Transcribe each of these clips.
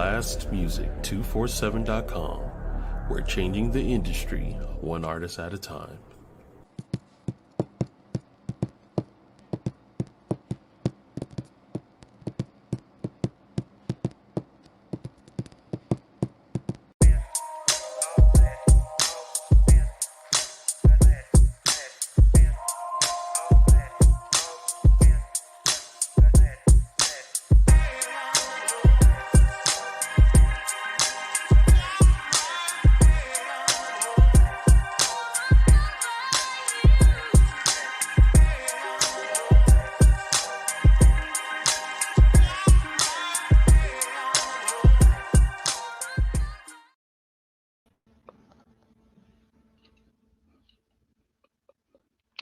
blastmusic247.com. We're changing the industry one artist at a time.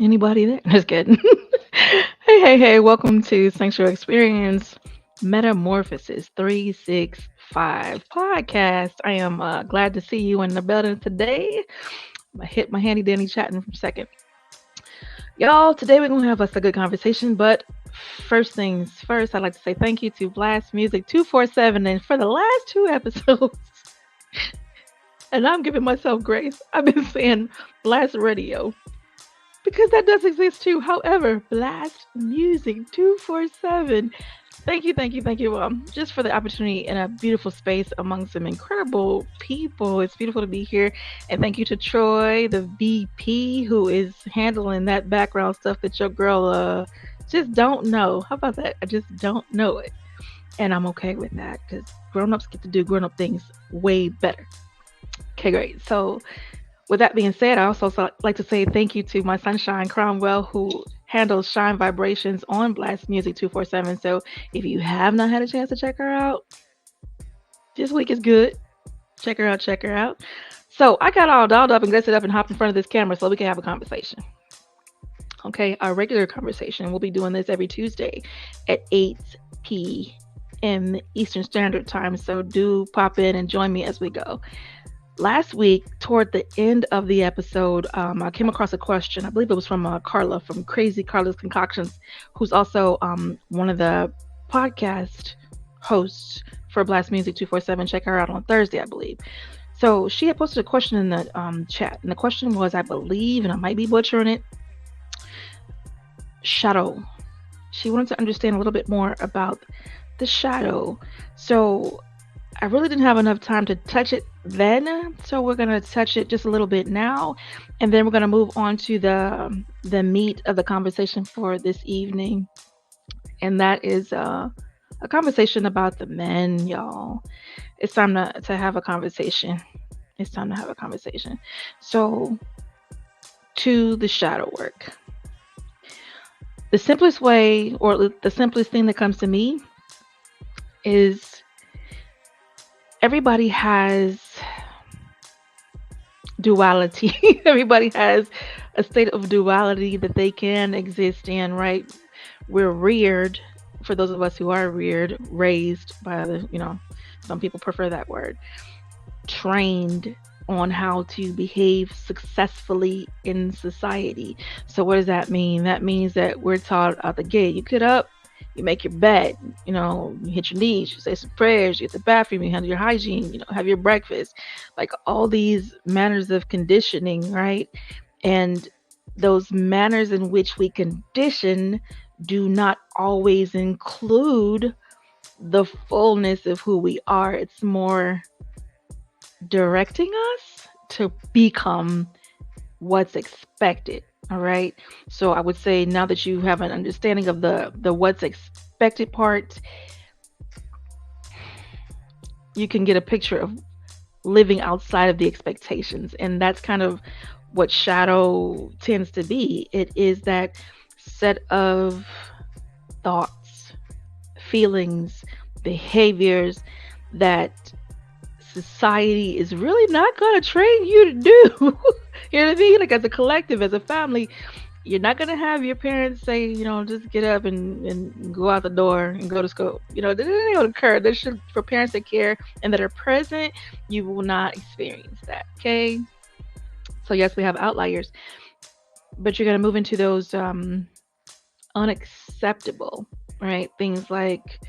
Anybody there? Just kidding. Hey. Welcome to Sanctuary Experience Metamorphosis 365 podcast. I am glad to see you in the building today. I hit my handy dandy chatting for a second. Y'all, today we're going to have us a good conversation, but first things first, I'd like to say thank you to Blast Music 247 and for the last two episodes. And I'm giving myself grace. I've been saying Blast Radio, because that does exist too. However, Blast Music 247. Thank you, just for the opportunity in a beautiful space among some incredible people. It's beautiful to be here. And thank you to Troy, the VP, who is handling that background stuff that your girl just don't know. How about that? I just don't know it. And I'm okay with that because grown-ups get to do grown-up things way better. Okay, great. So with that being said, I also like to say thank you to my sunshine Cromwell, who handles Shine Vibrations on Blast Music 247. So if you have not had a chance to check her out, this week is good. Check her out. So I got all dolled up and dressed up and hopped in front of this camera so we can have a conversation. Okay, our regular conversation. We'll be doing this every Tuesday at 8 p.m. Eastern Standard Time. So do pop in and join me as we go. Last week, toward the end of the episode, I came across a question. I believe it was from Carla from Crazy Carla's Concoctions, who's also one of the podcast hosts for Blast Music 247. Check her out on Thursday, I believe. So she had posted a question in the chat, and the question was, I believe, and I might be butchering it, shadow. She wanted to understand a little bit more about the shadow. So I really didn't have enough time to touch it then, so we're going to touch it just a little bit now, and then we're going to move on to the meat of the conversation for this evening, and that is a conversation about the men, y'all. It's time to have a conversation. So, to the shadow work. The simplest way, or the simplest thing that comes to me, is everybody has duality. Everybody has a state of duality that they can exist in, right? We're reared, for those of us who are raised by other, some people prefer that word, trained on how to behave successfully in society. So what does that mean? That means that we're taught out the gate, you get up, you make your bed, you hit your knees, you say some prayers, you hit the bathroom, you handle your hygiene, have your breakfast, like all these manners of conditioning, right? And those manners in which we condition do not always include the fullness of who we are. It's more directing us to become what's expected. All right. So I would say now that you have an understanding of the what's expected part, you can get a picture of living outside of the expectations. And that's kind of what shadow tends to be. It is that set of thoughts, feelings, behaviors that society is really not going to train you to do. You know what I mean? Like as a collective, as a family, you're not going to have your parents say, just get up and go out the door and go to school. That ain't going to occur. For parents that care and that are present, you will not experience that. Okay. So yes, we have outliers, but you're going to move into those unacceptable, right? Things like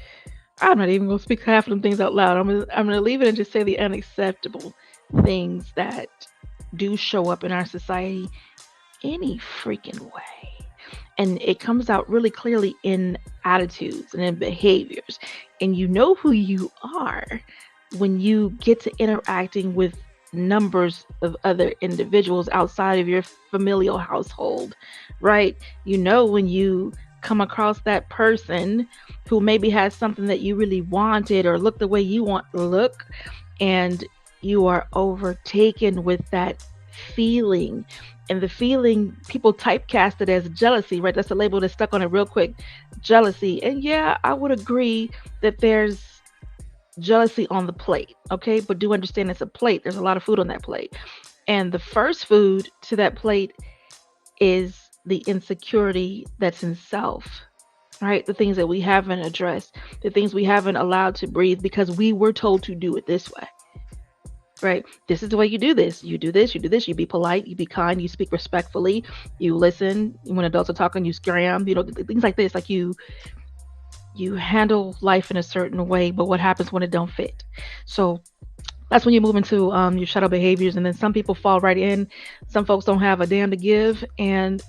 I'm not even gonna speak half of them things out loud. I'm gonna leave it and just say the unacceptable things that do show up in our society any freaking way. And it comes out really clearly in attitudes and in behaviors. And you know who you are when you get to interacting with numbers of other individuals outside of your familial household, right? You know when you come across that person who maybe has something that you really wanted or look the way you want to look, and you are overtaken with that feeling. And the feeling, people typecast it as jealousy, right? That's the label that's stuck on it real quick, jealousy. And yeah, I would agree that there's jealousy on the plate, okay? But do understand it's a plate. There's a lot of food on that plate. And the first food to that plate is the insecurity that's in self, right? The things that we haven't addressed, the things we haven't allowed to breathe because we were told to do it this way, right? This is the way you do this. You do this, you do this, you be polite, you be kind, you speak respectfully, you listen. When adults are talking, you scram, things like this. Like you handle life in a certain way, but what happens when it don't fit? So that's when you move into your shadow behaviors, and then some people fall right in. Some folks don't have a damn to give, and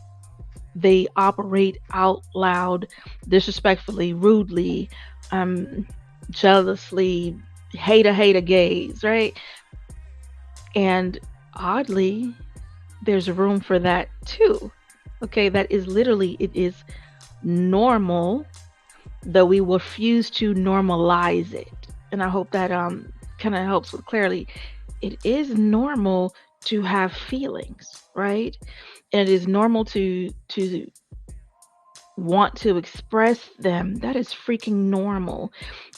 they operate out loud, disrespectfully, rudely, um, jealously, hater gaze, right? And oddly, there's room for that too. Okay, that is literally, it is normal, though we refuse to normalize it. And I hope that kind of helps with clarity. It is normal to have feelings, right? And it is normal to want to express them. That is freaking normal.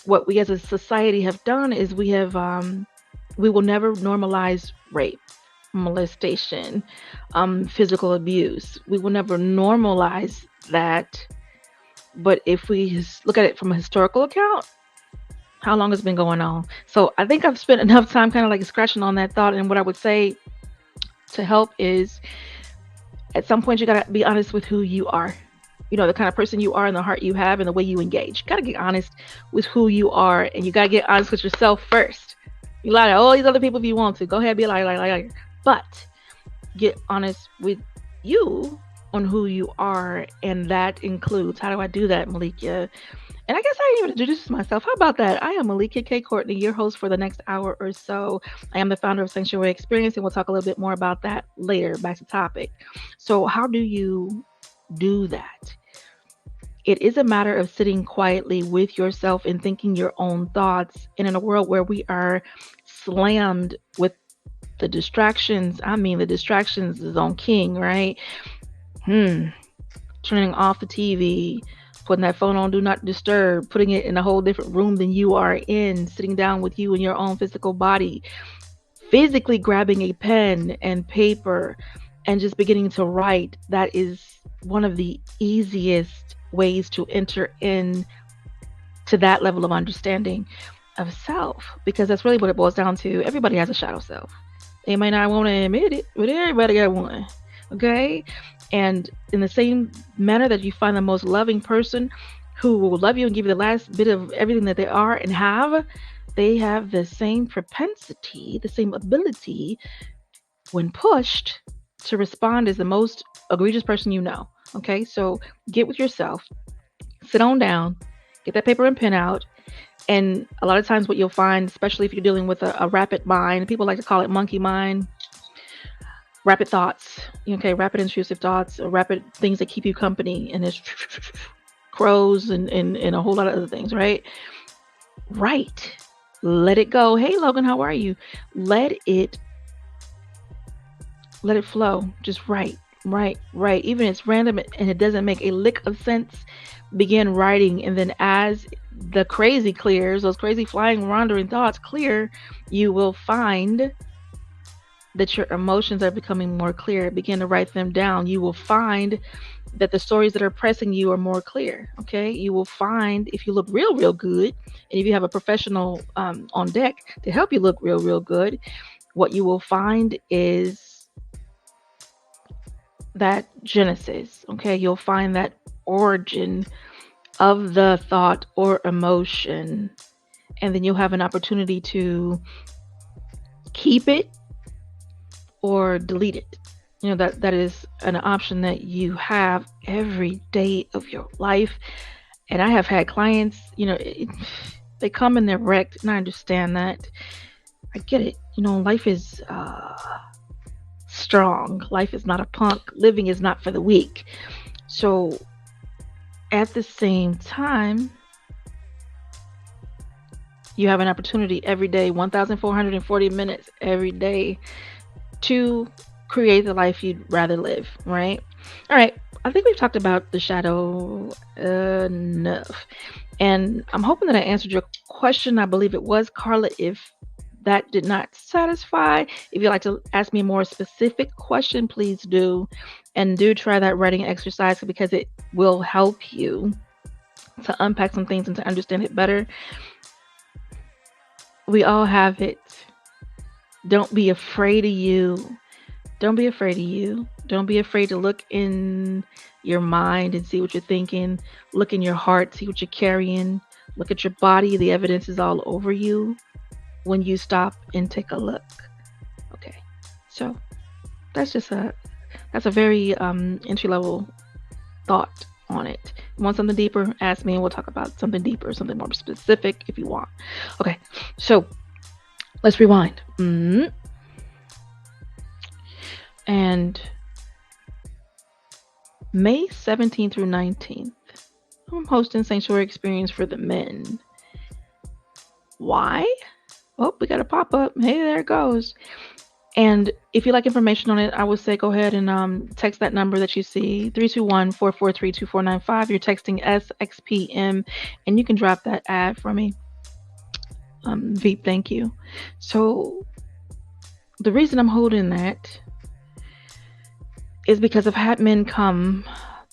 What we as a society have done is we will never normalize rape, molestation, physical abuse. We will never normalize that. But if we look at it from a historical account, how long it's been going on. So I think I've spent enough time kind of like scratching on that thought. And what I would say to help is, at some point you got to be honest with who you are. The kind of person you are and the heart you have and the way you engage. You got to get honest with who you are, and you got to get honest with yourself first. You lie to all these other people if you want to. Go ahead, be a liar. But get honest with you on who you are, and that includes, how do I do that, Melikia? And I guess I didn't even introduce myself. How about that? I am Melikia K, Courtney, your host for the next hour or so. I am the founder of Sanctuary Experience, and we'll talk a little bit more about that later. Back to topic. So how do you do that? It is a matter of sitting quietly with yourself and thinking your own thoughts. And in a world where we are slammed with the distractions, the distractions is on king, right? Turning off the TV, putting that phone on do not disturb, putting it in a whole different room than you are in, sitting down with you in your own physical body, physically grabbing a pen and paper and just beginning to write. That is one of the easiest ways to enter in to that level of understanding of self, because that's really what it boils down to. Everybody has a shadow self. They may not want to admit it, but everybody got one. Okay? And in the same manner that you find the most loving person who will love you and give you the last bit of everything that they are and have, they have the same propensity, the same ability, when pushed, to respond as the most egregious person you know. Okay, so get with yourself, sit on down, get that paper and pen out. And a lot of times what you'll find, especially if you're dealing with a rapid mind, people like to call it monkey mind, rapid thoughts, okay, rapid intrusive thoughts, or rapid things that keep you company, and it's crows and a whole lot of other things, right? Right. Let it go. Hey, Logan, how are you? Let it flow. Just write. Even if it's random and it doesn't make a lick of sense, begin writing. And then as the crazy clears, those crazy flying, wandering thoughts clear, you will find that your emotions are becoming more clear. Begin to write them down. You will find that the stories that are pressing you are more clear. Okay. You will find, if you look real good, and if you have a professional on deck to help you look real good, what you will find is that genesis. Okay. You'll find that origin of the thought or emotion. And then you'll have an opportunity to keep it or delete it. That is an option that you have every day of your life. And I have had clients, they come and they're wrecked, and I understand that. I get it. Life is strong. Life is not a punk. Living is not for the weak. So at the same time, you have an opportunity every day, 1,440 minutes every day, to create the life you'd rather live, right? All right. I think we've talked about the shadow enough. And I'm hoping that I answered your question. I believe it was, Carla. If that did not satisfy, if you'd like to ask me a more specific question, please do. And do try that writing exercise because it will help you to unpack some things and to understand it better. We all have it. Don't be afraid of you. Don't be afraid of you. Don't be afraid to look in your mind and see what you're thinking. Look in your heart, see what you're carrying. Look at your body. The evidence is all over you when you stop and take a look. Okay. So that's a very entry level thought on it. Want something deeper? Ask me and we'll talk about something deeper, something more specific if you want. Okay. So let's rewind. And May 17th through 19th, I'm hosting Sanctuary Experience for the men. Why? Oh, we got a pop-up. Hey, there it goes. And if you like information on it, I would say go ahead and text that number that you see, 321-443-2495. You're texting SXPM, and you can drop that ad for me. Veep, thank you. So the reason I'm holding that is because I've had men come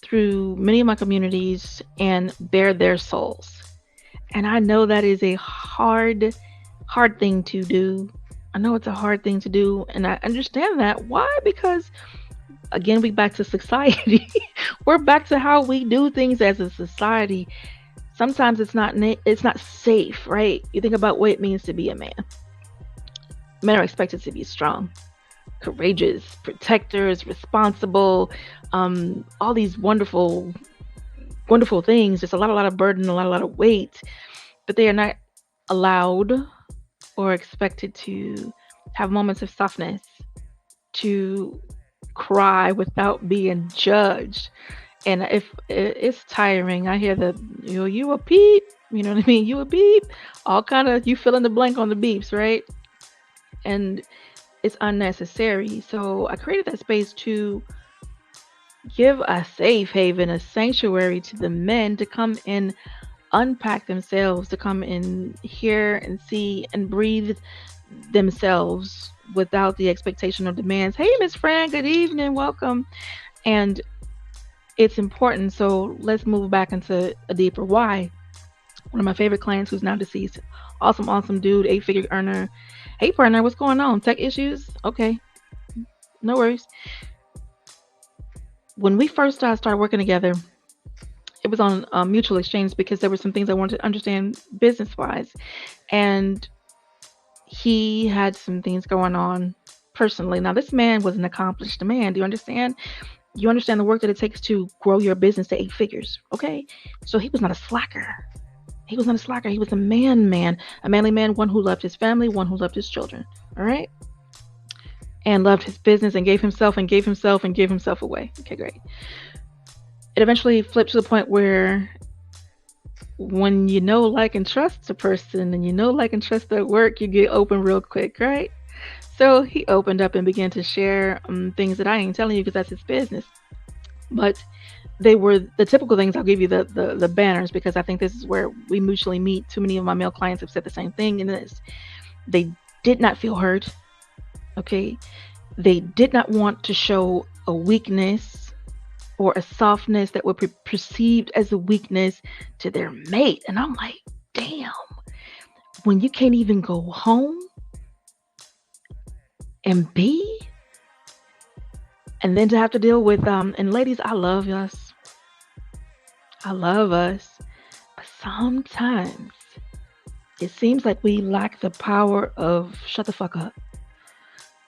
through many of my communities and bare their souls. And I know that is a hard thing to do. I know it's a hard thing to do, and I understand that. Why? Because again, we back to society. We're back to how we do things as a society. Sometimes it's not safe, right? You think about what it means to be a man. Men are expected to be strong, courageous, protectors, responsible, all these wonderful things. Just a lot of burden, a lot of weight, but they are not allowed or expected to have moments of softness, to cry without being judged. And if it's tiring, I hear you a beep, you know what I mean? You a beep, all kind of, you fill in the blank on the beeps, right? And it's unnecessary. So I created that space to give a safe haven, a sanctuary to the men to come and unpack themselves, to come and hear and see and breathe themselves without the expectation or demands. Hey, Miss Fran, good evening, welcome. And it's important. So let's move back into a deeper why. One of my favorite clients who's now deceased, awesome dude, 8-figure earner. Hey, partner, what's going on? Tech issues? Okay, no worries. When we first started working together, it was on mutual exchange because there were some things I wanted to understand business-wise. And he had some things going on personally. Now, this man was an accomplished man. Do you understand? You understand the work that it takes to grow your business to 8 figures, okay? So he was not a slacker. He was a man, a manly man, one who loved his family, one who loved his children, all right? And loved his business and gave himself away. Okay, great. It eventually flipped to the point where when you know, like, and trust a person and you know, like, and trust their work, you get open real quick, right? So he opened up and began to share things that I ain't telling you because that's his business. But they were the typical things. I'll give you the banners because I think this is where we mutually meet. Too many of my male clients have said the same thing in this. They did not feel hurt. Okay. They did not want to show a weakness or a softness that would be perceived as a weakness to their mate. And I'm like, damn, when you can't even go home and be, and then to have to deal with, and ladies, I love us. I love us. sometimes it seems like we lack the power of shut the fuck up.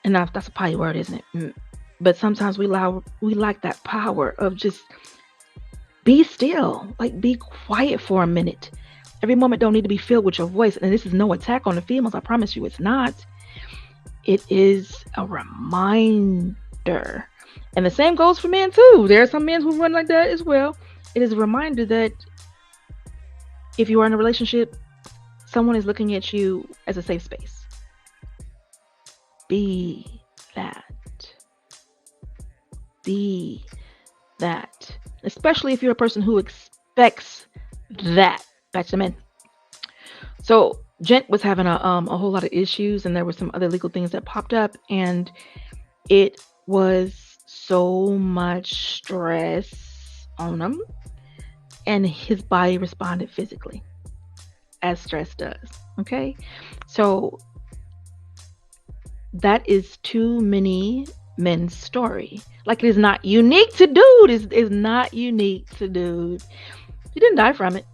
And that's a potty word, isn't it? But sometimes we lack that power of just be still, like be quiet for a minute. Every moment don't need to be filled with your voice. And this is no attack on the females. I promise you it's not. It is a reminder. And the same goes for men too. There are some men who run like that as well. It is a reminder that if you are in a relationship, someone is looking at you as a safe space. Be that. Be that. Especially if you're a person who expects that. Back to the men. So Gent was having a whole lot of issues, and there were some other legal things that popped up, and it was so much stress on him, and his body responded physically, as stress does. Okay, so that is too many men's story. Like, it is not unique to dude. It's not unique to dude. He didn't die from it.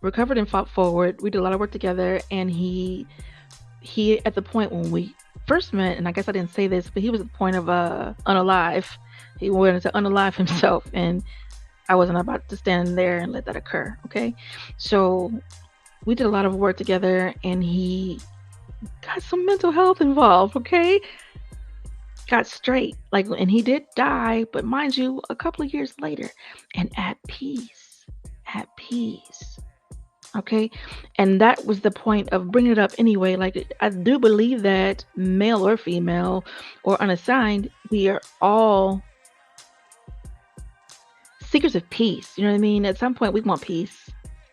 Recovered and fought forward. We did a lot of work together, and he at the point when we first met, and I guess I didn't say this, but he was at the point of unalive. He wanted to unalive himself, and I wasn't about to stand there and let that occur. Okay, so we did a lot of work together, and he got some mental health involved. Okay, got straight, like, and he did die, but mind you, a couple of years later, and at peace. Okay, and that was the point of bringing it up anyway. Like, I do believe that male or female or unassigned, we are all seekers of peace. You know what I mean? At some point, we want peace,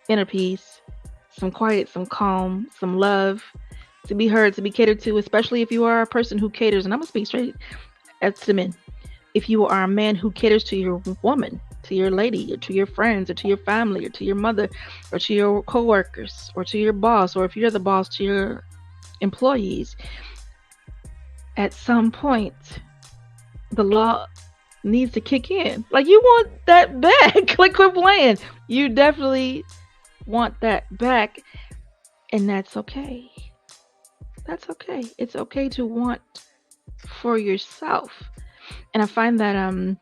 inner peace, some quiet, some calm, some love, to be heard, to be catered to, especially if you are a person who caters. And I'm going to speak straight to the men. If you are a man who caters to your woman, to your lady, or to your friends, or to your family, or to your mother, or to your coworkers, or to your boss, or if you're the boss, to your employees, at some point, the law needs to kick in. Like, you want that back. Like, quit playing. You definitely want that back, and that's okay. That's okay. It's okay to want for yourself. And I find that I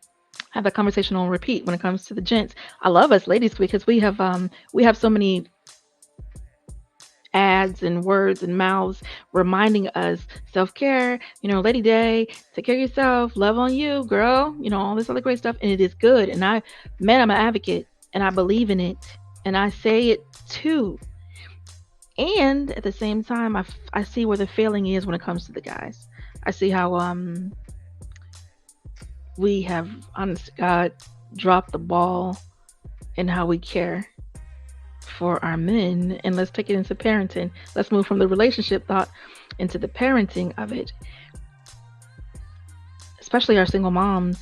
have that conversation on repeat when it comes to the gents. I love us ladies because we have so many ads and words and mouths reminding us self-care, Lady Day, take care of yourself, love on you, girl, all this other great stuff. And it is good. And I'm an advocate, and I believe in it, and I say it too. And at the same time, I see where the failing is when it comes to the guys. I see how we have, honest to God, dropped the ball in how we care for our men. And let's take it into parenting. Let's move from the relationship thought into the parenting of it. Especially our single moms.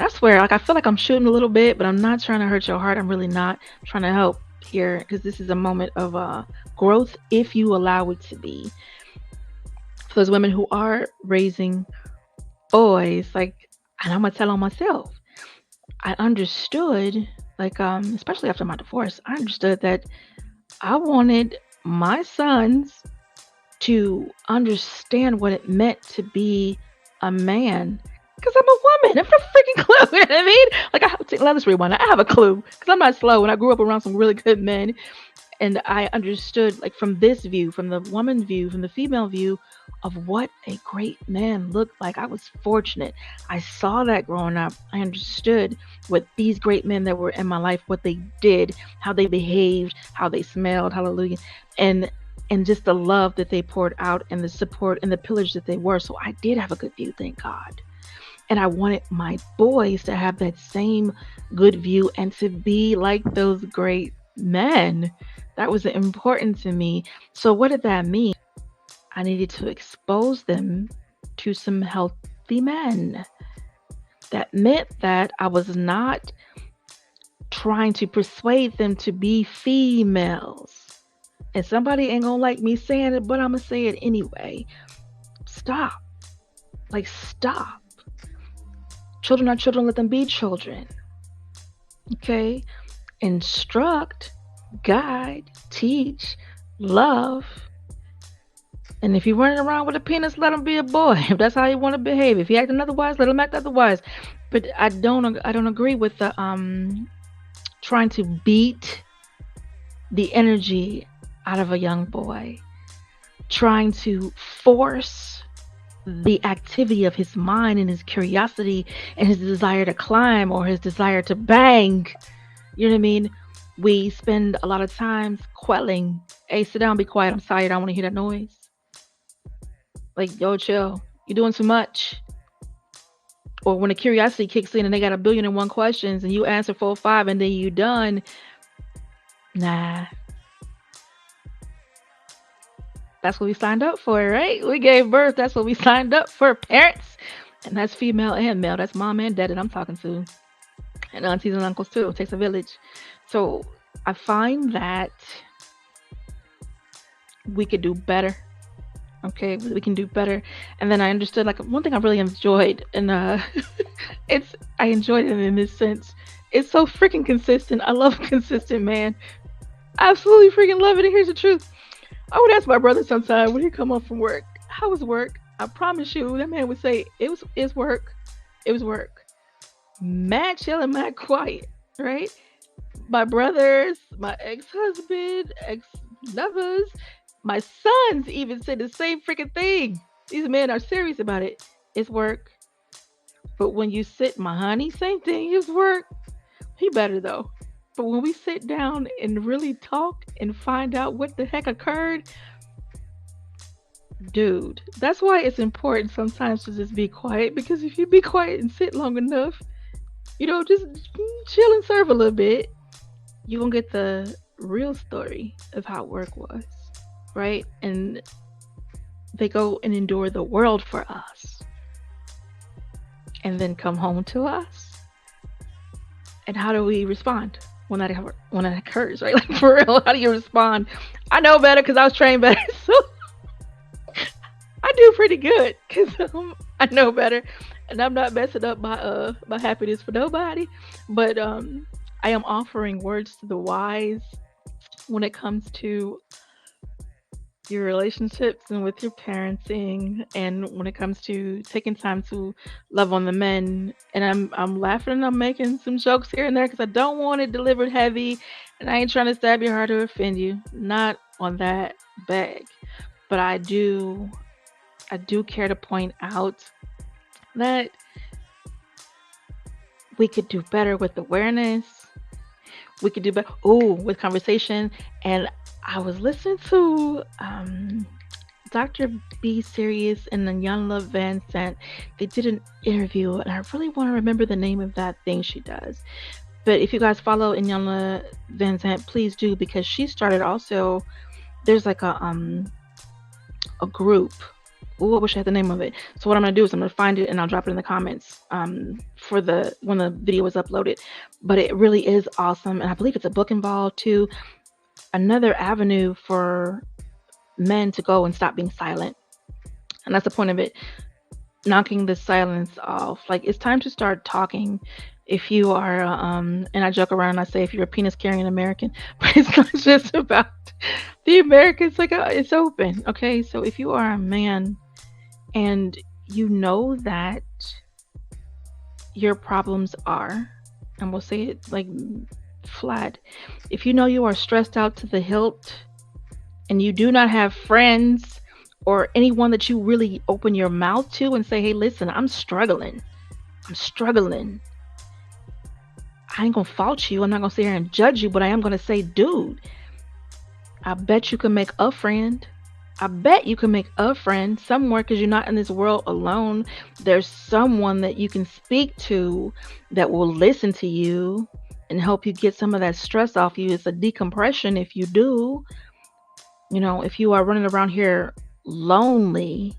That's where, I feel like I'm shooting a little bit, but I'm not trying to hurt your heart. I'm really not. I'm trying to help here, because this is a moment of growth, if you allow it to be. For those women who are raising boys, and I'm gonna tell on myself, I understood, especially after my divorce, I understood that I wanted my sons to understand what it meant to be a man. Because I'm a woman. I have no freaking clue. You know what I mean? Let's rewind. I have a clue. Because I'm not slow. And I grew up around some really good men. And I understood, from this view, from the woman view, from the female view, of what a great man looked like. I was fortunate. I saw that growing up. I understood what these great men that were in my life, what they did, how they behaved, how they smelled. Hallelujah. And just the love that they poured out, and the support and the pillars that they were. So I did have a good view, thank God. And I wanted my boys to have that same good view and to be like those great men. That was important to me. So what did that mean? I needed to expose them to some healthy men. That meant that I was not trying to persuade them to be females. And somebody ain't gonna like me saying it, but I'm gonna say it anyway. Stop. Stop. Children are children, let them be children. Okay? Instruct, guide, teach, love. And if you're running around with a penis, let him be a boy. If that's how you want to behave. If he acting otherwise, let him act otherwise. But I don't agree with the trying to beat the energy out of a young boy, trying to force the activity of his mind and his curiosity and his desire to climb or his desire to bang. You know what I mean? We spend a lot of times quelling. Hey, sit down, be quiet. I'm tired. I don't want to hear that noise. Like, yo, chill. You're doing too much. Or when the curiosity kicks in and they got 1,000,000,001 questions and you answer 4 or 5 and then you done. Nah, that's what we signed up for, right? We gave birth. That's what we signed up for. Parents. And that's female and male. That's mom and dad that I'm talking to. And aunties and uncles too. It takes a village. So I find that we could do better. Okay, we can do better. And then I understood, like, one thing I really enjoyed, and I enjoyed it in this sense. It's so freaking consistent. I love consistent, man. I absolutely freaking love it. And here's the truth. I would ask my brother sometime when he come home from work, how was work? I promise you, that man would say, it's work. It was work. Mad chill and mad quiet, right? My brothers, my ex-husband, ex-lovers, my sons even say the same freaking thing. These men are serious about it. It's work. But when you sit, my honey, same thing. It's work. He better though. But when we sit down and really talk and find out what the heck occurred, dude, that's why it's important sometimes to just be quiet. Because if you be quiet and sit long enough, just chill and serve a little bit, you're going to get the real story of how work was, right? And they go and endure the world for us and then come home to us. And how do we respond when that occurs, right? Like, for real, how do you respond? I know better because I was trained better. So I do pretty good because I know better. And I'm not messing up my happiness for nobody. But I am offering words to the wise when it comes to your relationships and with your parenting, and when it comes to taking time to love on the men. And I'm laughing and I'm making some jokes here and there because I don't want it delivered heavy, and I ain't trying to stab your heart or offend you. Not on that bag. But I do care to point out that we could do better with awareness. We could do better with conversation. And I was listening to Dr. B. Serious and Iyanla Van Sant. They did an interview, and I really want to remember the name of that thing she does. But if you guys follow Iyanla Van Sant, please do, because she started also. There's like a group. I wish I had the name of it. So what I'm going to do is I'm going to find it and I'll drop it in the comments for when the video is uploaded. But it really is awesome. And I believe it's a book involved too. Another avenue for men to go and stop being silent. And that's the point of it. Knocking the silence off. Like, it's time to start talking. If you are, and I joke around and I say, if you're a penis carrying American, but it's not just about the Americans. Like, it's open. Okay. So if you are a man and you know that your problems are, and we'll say it like flat, if you know you are stressed out to the hilt and you do not have friends or anyone that you really open your mouth to and say, hey, listen, I'm struggling. I ain't gonna fault you. I'm not gonna sit here and judge you, but I am gonna say, dude, I bet you can make a friend. Somewhere, because you're not in this world alone. There's someone that you can speak to that will listen to you and help you get some of that stress off you. It's a decompression if you do. If you are running around here lonely,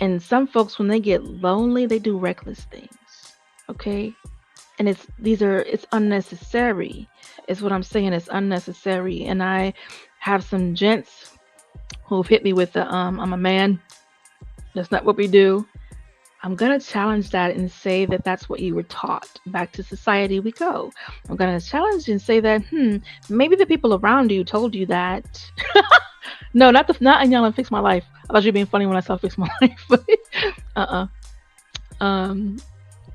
and some folks, when they get lonely, they do reckless things. Okay? And it's unnecessary. Is what I'm saying. It's unnecessary. And I have some gents who've hit me with the I'm a man. That's not what we do. I'm going to challenge that and say that that's what you were taught. Back to society we go. I'm going to challenge and say that, maybe the people around you told you that. No, not in yelling, fix my life. I thought you were being funny when I saw fix my life. But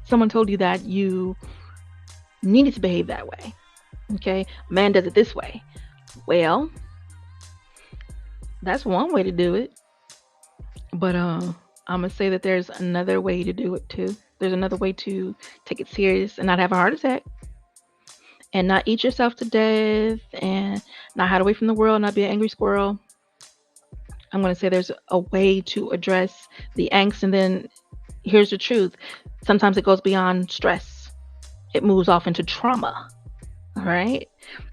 someone told you that you needed to behave that way. Okay, a man does it this way. Well, that's one way to do it. But I'm gonna say that there's another way to do it too. There's another way to take it serious and not have a heart attack, and not eat yourself to death, and not hide away from the world, not be an angry squirrel. I'm gonna say there's a way to address the angst, and then here's the truth. Sometimes it goes beyond stress. It moves off into trauma. All right.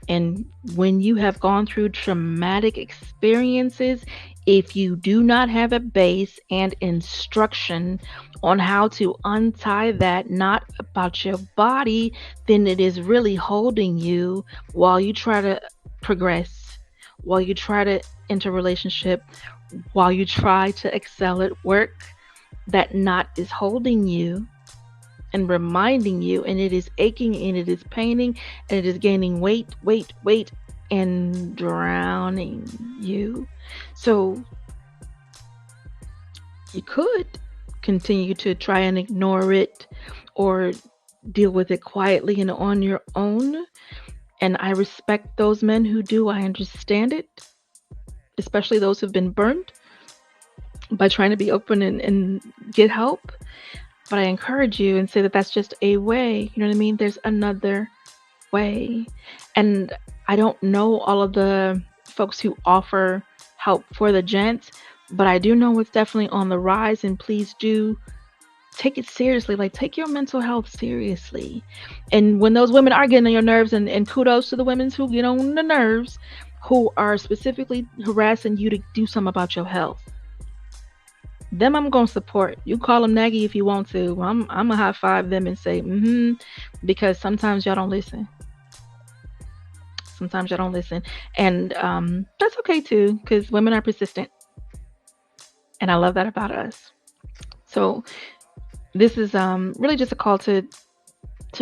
And when you have gone through traumatic experiences, if you do not have a base and instruction on how to untie that knot about your body, then it is really holding you while you try to progress, while you try to enter a relationship, while you try to excel at work. That knot is holding you and reminding you, and it is aching, and it is paining, and it is gaining weight, and drowning you. So you could continue to try and ignore it or deal with it quietly and on your own. And I respect those men who do. I understand it, especially those who've been burned by trying to be open and get help. But I encourage you and say that that's just a way. You know what I mean? There's another way. And I don't know all of the folks who offer help for the gents, but I do know it's definitely on the rise. And please do take it seriously. Like, take your mental health seriously. And when those women are getting on your nerves, and kudos to the women who get on the nerves, who are specifically harassing you to do something about your health. Them I'm gonna support. You call them naggy if you want to. I'm gonna high five them and say, because sometimes y'all don't listen. Sometimes y'all don't listen, and that's okay too, because women are persistent, and I love that about us. So this is really just a call to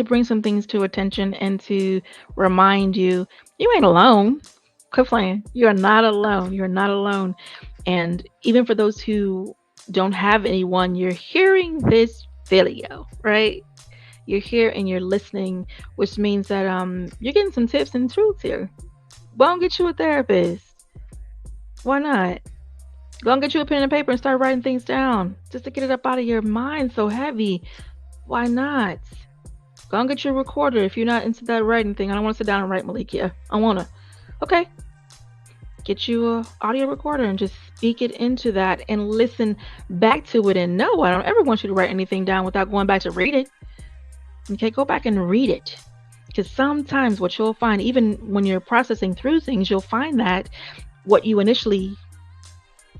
bring some things to attention and to remind you ain't alone. Quit playing. You are not alone. You're not alone. And even for those who don't have anyone, you're hearing this video, right? You're here and you're listening, which means that you're getting some tips and truths here. Go and get you a therapist. Why not? Go and get you a pen and paper and start writing things down just to get it up out of your mind so heavy. Why not? Go and get your recorder if you're not into that writing thing. I don't want to sit down and write, Melikia. I want to. Okay. Get you a audio recorder and just speak it into that and listen back to it. And no, I don't ever want you to write anything down without going back to read it. Okay, go back and read it. Because sometimes what you'll find, even when you're processing through things, you'll find that what you initially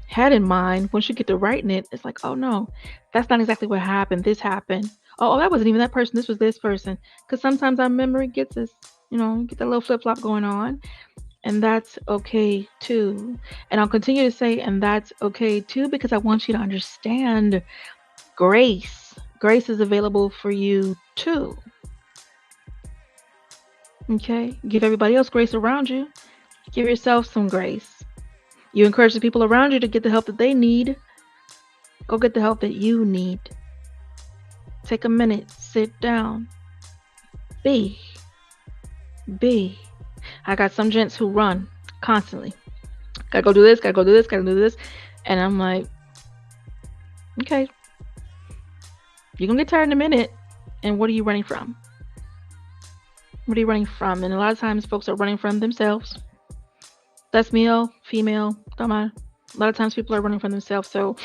had in mind, once you get to writing it, it's like, oh no, that's not exactly what happened. This happened. Oh, that wasn't even that person. This was this person. Because sometimes our memory gets us, get that little flip-flop going on. And that's okay too. And I'll continue to say, and that's okay too, because I want you to understand grace. Grace is available for you too. Okay? Give everybody else grace around you. Give yourself some grace. You encourage the people around you to get the help that they need. Go get the help that you need. Take a minute. Sit down. Be. I got some gents who run constantly. Gotta go do this, gotta go do this, gotta do this. And I'm like, okay. You're gonna get tired in a minute. And what are you running from? What are you running from? And a lot of times folks are running from themselves. That's male, female, don't matter. A lot of times people are running from themselves. So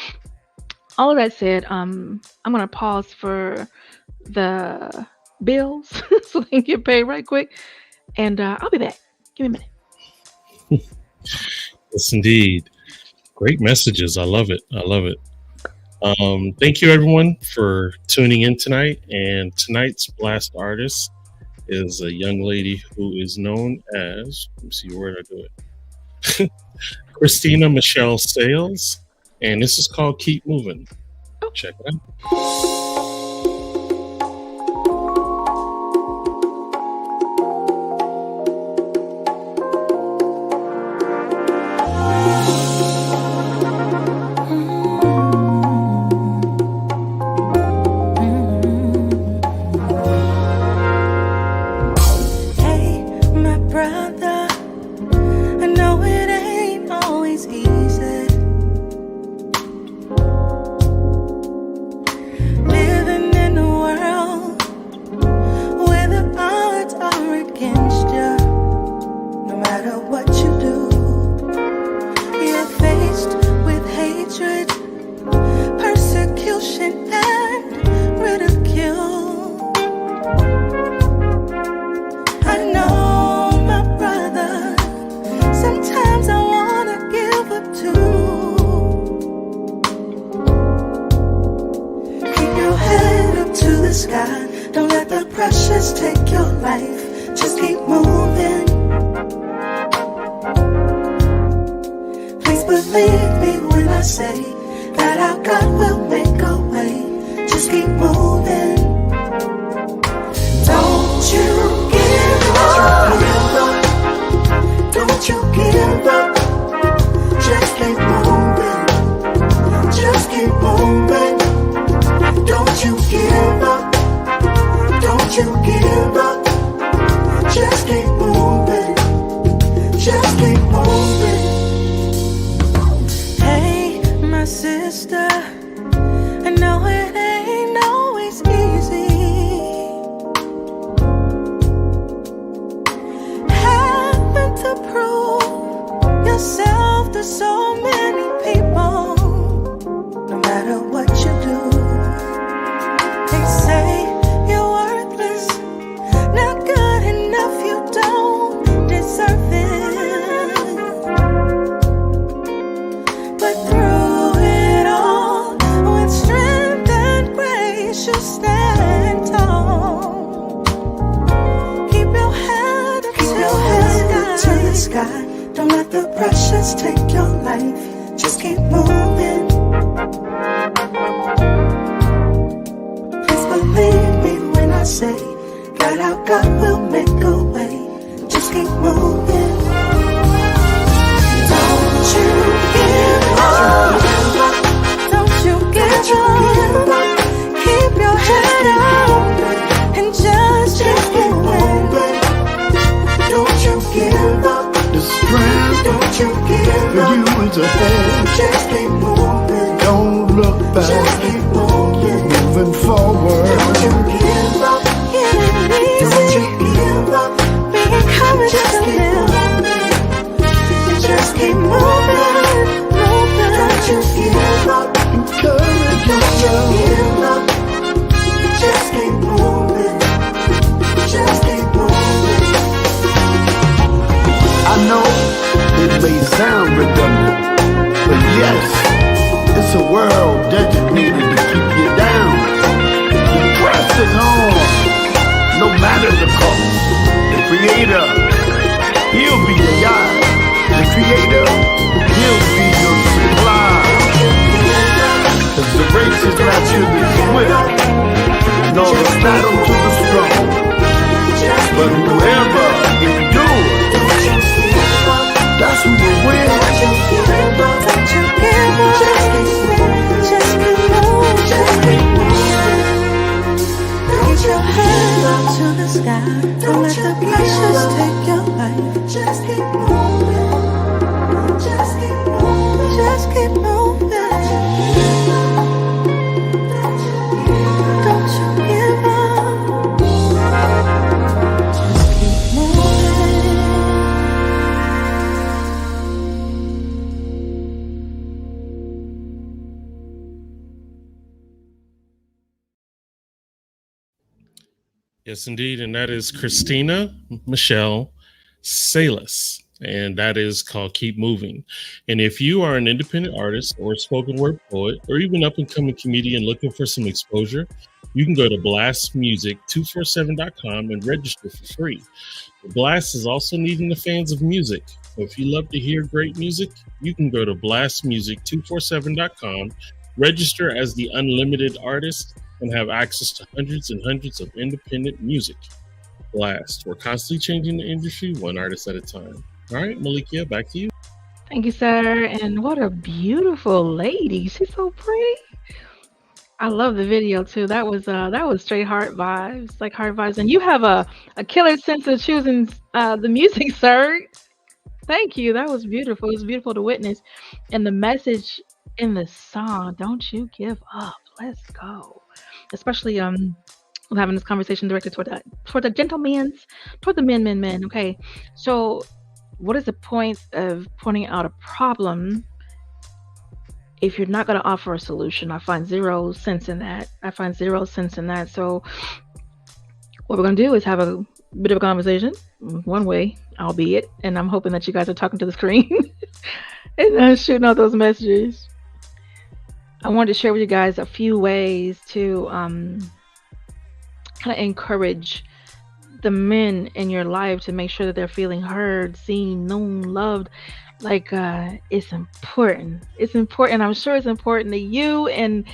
all of that said, I'm gonna pause for the bills so they can get paid right quick. And I'll be back. Give me a minute. Yes, indeed. Great messages. I love it. Thank you, everyone, for tuning in tonight. And tonight's blast artist is a young lady who is known as, let me see, where did I do it? Christina Michelle Sales. And this is called Keep Moving. Check it out. Yes, indeed. And that is Christina Michelle Salas. And that is called Keep Moving. And if you are an independent artist or a spoken word poet or even up and coming comedian looking for some exposure, you can go to blastmusic247.com and register for free. The Blast is also needing the fans of music. So if you love to hear great music, you can go to blastmusic247.com Register as the unlimited artist and have access to hundreds and hundreds of independent music. Blast. We're constantly changing the industry one artist at a time. All right, Melikia, back to you. Thank you, sir. And what a beautiful lady. She's so pretty. I love the video too. That was straight heart vibes, like heart vibes. And you have a killer sense of choosing the music, sir. Thank you. That was beautiful. It was beautiful to witness. And the message in the song, don't you give up. Let's go. Especially I'm having this conversation directed toward the gentlemen, toward the men. Okay. So what is the point of pointing out a problem if you're not going to offer a solution? I find zero sense in that. So what we're going to do is have a bit of a conversation, one way, albeit, and I'm hoping that you guys are talking to the screen and shooting out those messages. I wanted to share with you guys a few ways to kind of encourage the men in your life to make sure that they're feeling heard, seen, known, loved. Like it's important. It's important. I'm sure it's important to you, and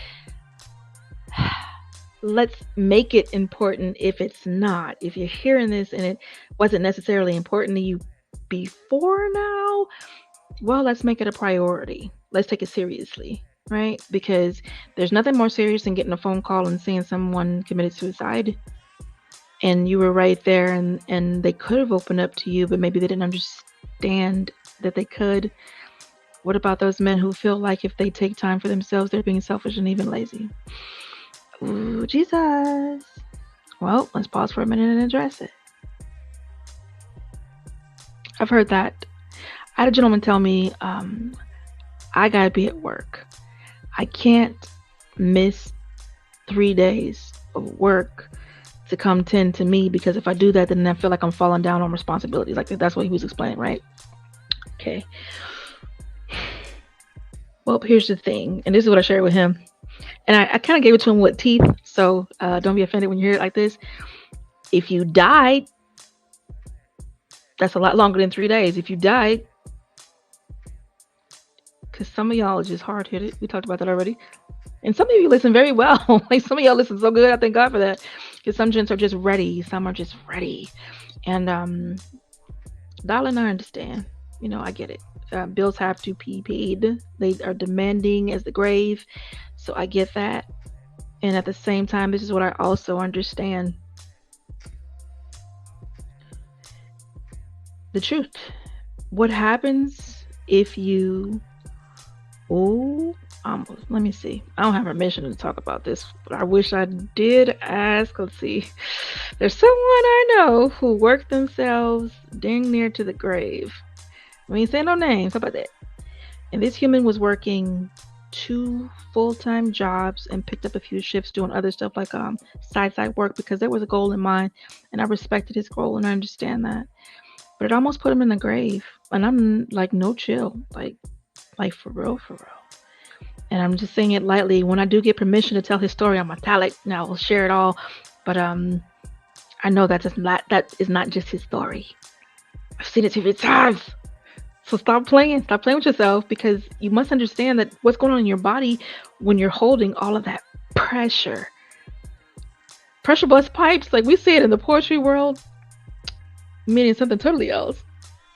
let's make it important if it's not. If you're hearing this and it wasn't necessarily important to you before now, well, let's make it a priority. Let's take it seriously, right? Because there's nothing more serious than getting a phone call and seeing someone committed suicide. And you were right there, and they could have opened up to you, but maybe they didn't understand that they could. What about those men who feel like if they take time for themselves, they're being selfish and even lazy? Ooh, Jesus. Well, let's pause for a minute and address it. I've heard that. I had a gentleman tell me, I gotta be at work. I can't miss 3 days of work to come tend to me, because if I do that, then I feel like I'm falling down on responsibilities. Like that's what he was explaining, right? Okay. Well, here's the thing, and this is what I shared with him, and I kind of gave it to him with teeth, so don't be offended when you hear it like this. If you died, that's a lot longer than 3 days. If you died, because some of y'all are just hard-headed. We talked about that already. And some of you listen very well. Like some of y'all listen so good. I thank God for that. Because some gents are just ready. Some are just ready. And darling, I understand. You know, I get it. Bills have to be paid. They are demanding as the grave. So I get that. And at the same time, this is what I also understand. The truth. What happens if you... let me see. I don't have permission to talk about this, but I wish I did ask. Let's see. There's someone I know who worked themselves dang near to the grave. I mean, say no names. How about that? And this human was working 2 full-time jobs and picked up a few shifts doing other stuff like side work, because there was a goal in mind, and I respected his goal and I understand that. But it almost put him in the grave, and I'm like, no chill, like for real. And I'm just saying it lightly. When I do get permission to tell his story, I'm italic. Now I'll share it all. But I know that is not just his story. I've seen it too many times. So stop playing with yourself, because you must understand that what's going on in your body when you're holding all of that pressure. Pressure bust pipes, like we see it in the poetry world, meaning something totally else.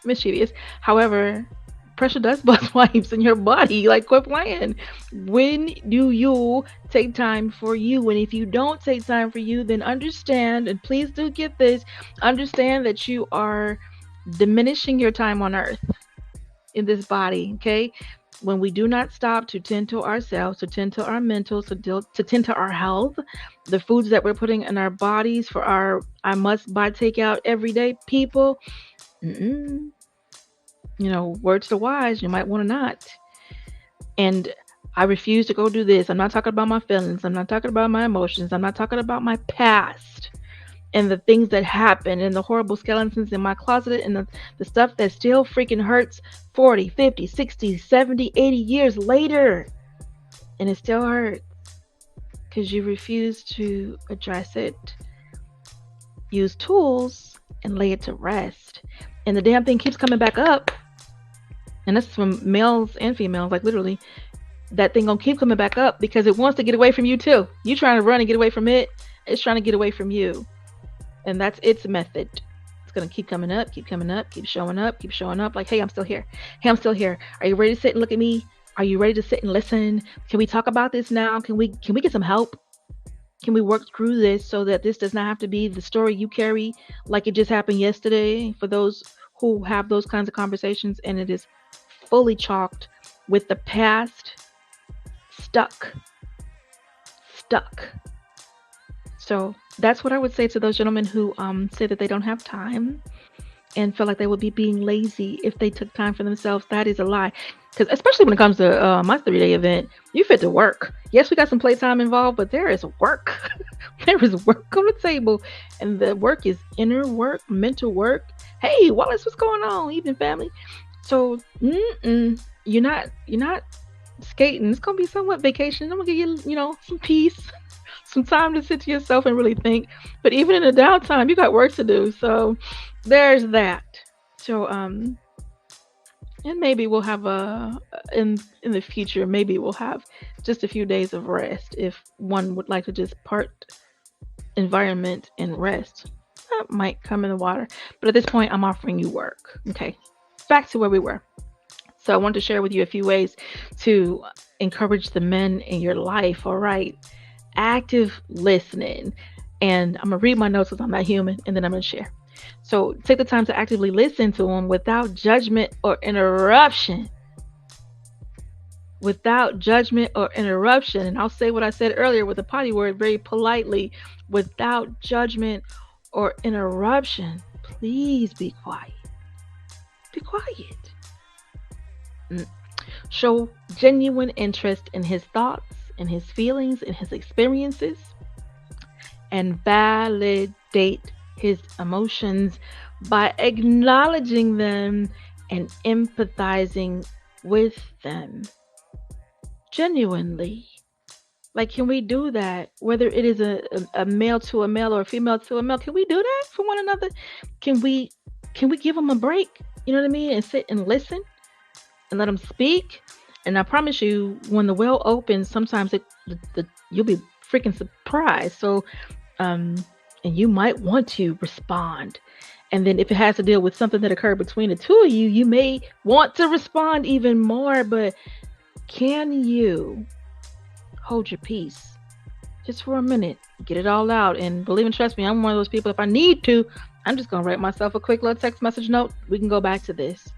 Mischievous. However, pressure does bust pipes in your body. Like, quit playing. When do you take time for you? And if you don't take time for you, then understand, and please do get this, understand that you are diminishing your time on earth in this body, okay? When we do not stop to tend to ourselves, to tend to our mental, to tend to our health, the foods that we're putting in our bodies for our I must buy takeout every day people, you know, words to wise, you might want to not. And I refuse to go do this. I'm not talking about my feelings. I'm not talking about my emotions. I'm not talking about my past and the things that happened and the horrible skeletons in my closet and the stuff that still freaking hurts 40, 50, 60, 70, 80 years later. And it still hurts because you refuse to address it, use tools, and lay it to rest. And the damn thing keeps coming back up. And that's from males and females, like literally. that thing gonna keep coming back up because it wants to get away from you too. You trying to run and get away from it, it's trying to get away from you. And that's its method. It's gonna keep coming up, keep coming up, keep showing up, keep showing up. Like, hey, I'm still here. Hey, I'm still here. Are you ready to sit and look at me? Are you ready to sit and listen? Can we talk about this now? Can we get some help? Can we work through this so that this does not have to be the story you carry like it just happened yesterday? For those who have those kinds of conversations and it is fully chalked with the past, stuck, stuck. So that's what I would say to those gentlemen who say that they don't have time and feel like they would be being lazy if they took time for themselves. That is a lie. Because especially when it comes to my 3-day event, you fit to work. Yes, we got some playtime involved, but there is work. There is work on the table. And the work is inner work, mental work. Hey, Wallace, what's going on? Evening, family. So you're not skating. It's gonna be somewhat vacation. I'm gonna give you, some peace, some time to sit to yourself and really think. But even in the downtime, you got work to do. So there's that. So and maybe we'll have in the future, maybe we'll have just a few days of rest if one would like to just part environment and rest. That might come in the water. But at this point, I'm offering you work. Okay. Back to where we were. So I want to share with you a few ways to encourage the men in your life. All right. Active listening. And I'm going to read my notes because I'm not human, and then I'm going to share. So take the time to actively listen to them without judgment or interruption. Without judgment or interruption. And I'll say what I said earlier with the potty word very politely. Without judgment or interruption. Please be quiet. Be quiet. Show genuine interest in his thoughts, in his feelings, in his experiences, and validate his emotions by acknowledging them and empathizing with them genuinely. Like, can we do that? Whether it is a male to a male or a female to a male, can we do that for one another? Can we give them a break? You know what I mean? And sit and listen and let them speak. And I promise you, when the well opens, sometimes you'll be freaking surprised. So, and you might want to respond. And then if it has to deal with something that occurred between the two of you, you may want to respond even more. But can you hold your peace just for a minute? Get it all out. And believe and trust me, I'm one of those people, if I need to, I'm just going to write myself a quick little text message note. We can go back to this.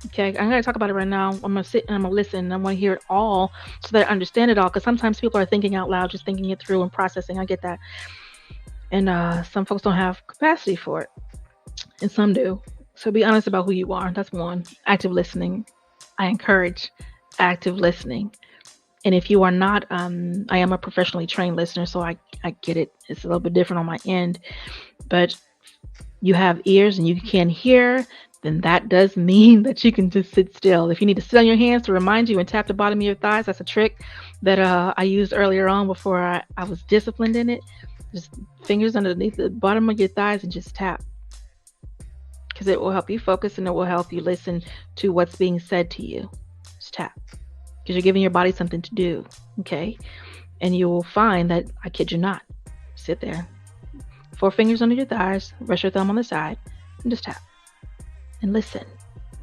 Okay, I'm going to talk about it right now. I'm going to sit and I'm going to listen. And I want to hear it all so that I understand it all. Because sometimes people are thinking out loud, just thinking it through and processing. I get that. And some folks don't have capacity for it. And some do. So be honest about who you are. That's one. Active listening. I encourage active listening. And if you are not, I am a professionally trained listener, so I get it. It's a little bit different on my end. But you have ears and you can hear, then that does mean that you can just sit still. If you need to sit on your hands to remind you and tap the bottom of your thighs, that's a trick that I used earlier on before I was disciplined in it. Just fingers underneath the bottom of your thighs and just tap. Because it will help you focus and it will help you listen to what's being said to you. Just tap. Because you're giving your body something to do. Okay? And you will find that, I kid you not, sit there. 4 fingers under your thighs, rest your thumb on the side, and just tap. And listen.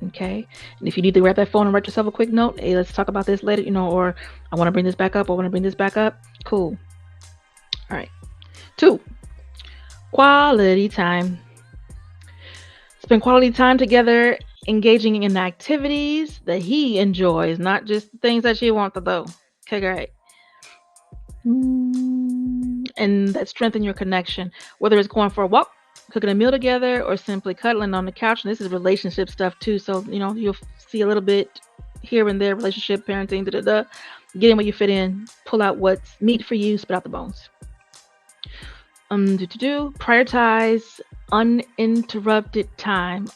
Okay? And if you need to grab that phone and write yourself a quick note, hey, let's talk about this later, or I want to bring this back up, cool. All right. 2, quality time. Spend quality time together, engaging in activities that he enjoys, not just things that you want to do. Okay, great. And that strengthen your connection, whether it's going for a walk, cooking a meal together, or simply cuddling on the couch. And this is relationship stuff too. So, you'll see a little bit here and there, relationship, parenting, get in where you fit in, pull out what's meat for you, spit out the bones. Prioritize uninterrupted time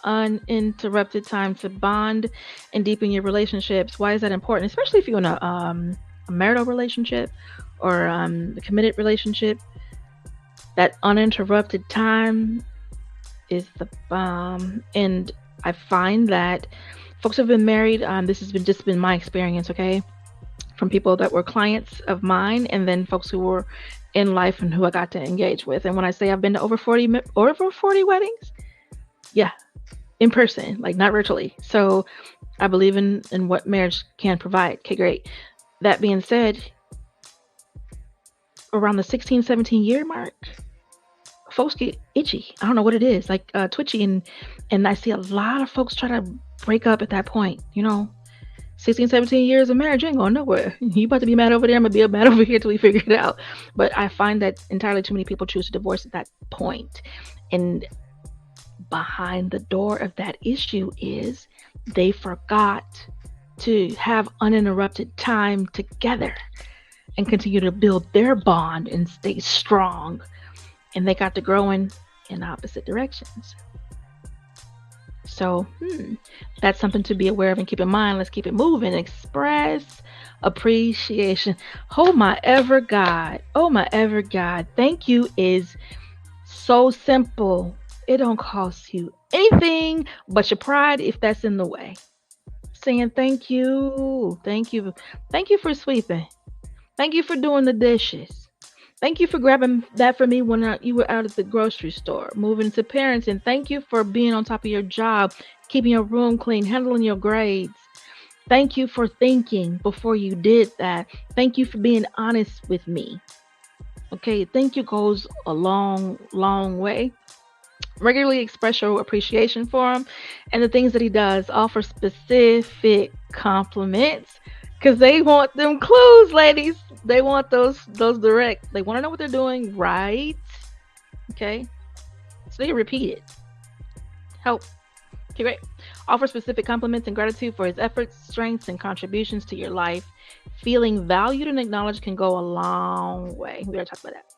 to bond and deepen your relationships. Why is that important? Especially if you're in a marital relationship or a committed relationship. That uninterrupted time is the bomb. And I find that folks who have been married, this has been my experience, okay? from people that were clients of mine, and then folks who were in life and who I got to engage with. And when I say I've been to over 40 weddings, yeah, in person, like not virtually. So I believe in what marriage can provide. Okay, great. That being said, around the 16, 17 year mark, folks get itchy. I don't know what it is, like twitchy, and I see a lot of folks try to break up at that point. 16, 17 years of marriage ain't going nowhere. You about to be mad over there, I'm gonna be mad over here till we figure it out. But I find that entirely too many people choose to divorce at that point. And behind the door of that issue is they forgot to have uninterrupted time together and continue to build their bond and stay strong. And they got to growing in opposite directions. So that's something to be aware of and keep in mind. Let's keep it moving. Express appreciation. Oh my ever God. Oh my ever God. Thank you is so simple. It don't cost you anything but your pride if that's in the way. Saying thank you. Thank you. Thank you for sweeping. Thank you for doing the dishes. Thank you for grabbing that for me when you were out at the grocery store, moving to parenting. Thank you for being on top of your job, keeping your room clean, handling your grades. Thank you for thinking before you did that. Thank you for being honest with me. Okay, thank you goes a long, long way. Regularly express your appreciation for him and the things that he does. Offer specific compliments because they want them clues, ladies. They want those direct. They want to know what they're doing right. Okay, so they repeat it. Help. Okay, great. Offer specific compliments and gratitude for his efforts, strengths, and contributions to your life. Feeling valued and acknowledged can go a long way. We already talked about that.